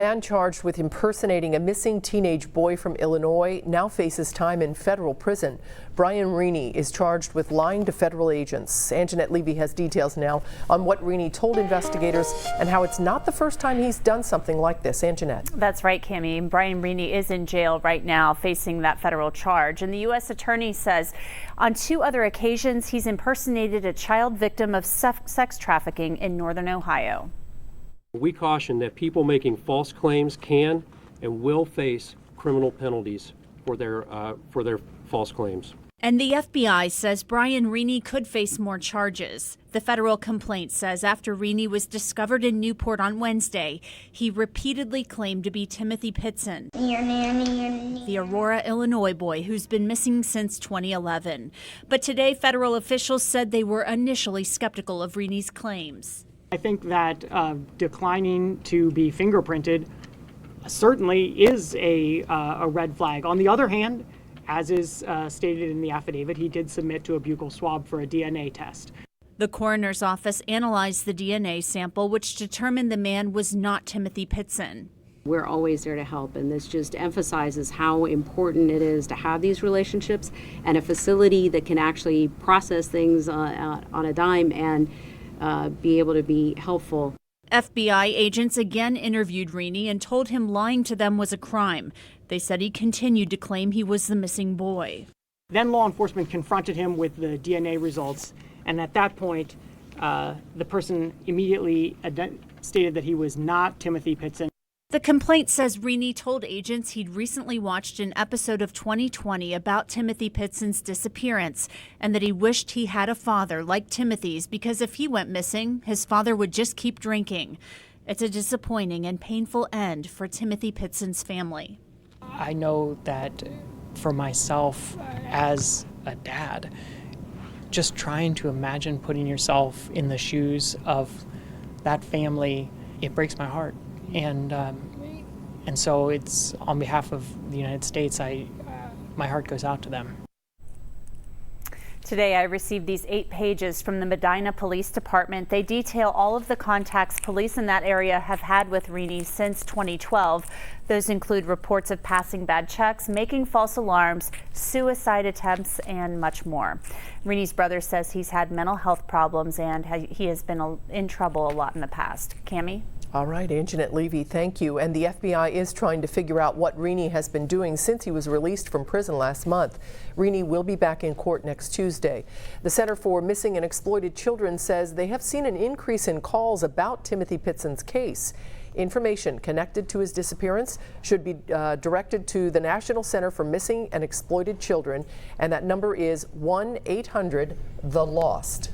A man charged with impersonating a missing teenage boy from Illinois now faces time in federal prison. Brian Rini is charged with lying to federal agents. Anjanette Levy has details now on what Rini told investigators and how it's not the first time he's done something like this. Anjanette. That's right, Cammie. Brian Rini is in jail right now facing that federal charge. And the U.S. attorney says on 2 other occasions he's impersonated a child victim of sex trafficking in northern Ohio. We caution that people making false claims can and will face criminal penalties for their false claims. And the FBI says Brian Rini could face more charges. The federal complaint says after Rini was discovered in Newport on Wednesday, he repeatedly claimed to be Timmothy Pitzen, the Aurora, Illinois boy who's been missing since 2011. But today, federal officials said they were initially skeptical of Rini's claims. I think that declining to be fingerprinted certainly is a red flag. On the other hand, as is stated in the affidavit, he did submit to a buccal swab for a DNA test. The coroner's office analyzed the DNA sample, which determined the man was not Timmothy Pitzen. We're always there to help, and this just emphasizes how important it is to have these relationships and a facility that can actually process things on a dime and be able to be helpful. FBI agents again interviewed Rini and told him lying to them was a crime. They said he continued to claim he was the missing boy. Then law enforcement confronted him with the DNA results, and at that point, the person immediately stated that he was not Timmothy Pitzen. The complaint says Rini told agents he'd recently watched an episode of 2020 about Timmothy Pitzen's disappearance and that he wished he had a father like Timothy's because if he went missing, his father would just keep drinking. It's a disappointing and painful end for Timmothy Pitzen's family. I know that for myself as a dad, just trying to imagine putting yourself in the shoes of that family, it breaks my heart. And so it's on behalf of the United States, my heart goes out to them. Today I received these 8 pages from the Medina Police Department. They detail all of the contacts police in that area have had with Rini since 2012. Those include reports of passing bad checks, making false alarms, suicide attempts, and much more. Rini's brother says he's had mental health problems and he has been in trouble a lot in the past. Cammie? All right, Anjanette Levy, thank you. And the FBI is trying to figure out what Rini has been doing since he was released from prison last month. Rini will be back in court next Tuesday. The Center for Missing and Exploited Children says they have seen an increase in calls about Timmothy Pitzen's case. Information connected to his disappearance should be directed to the National Center for Missing and Exploited Children, and that number is 1-800-THE-LOST.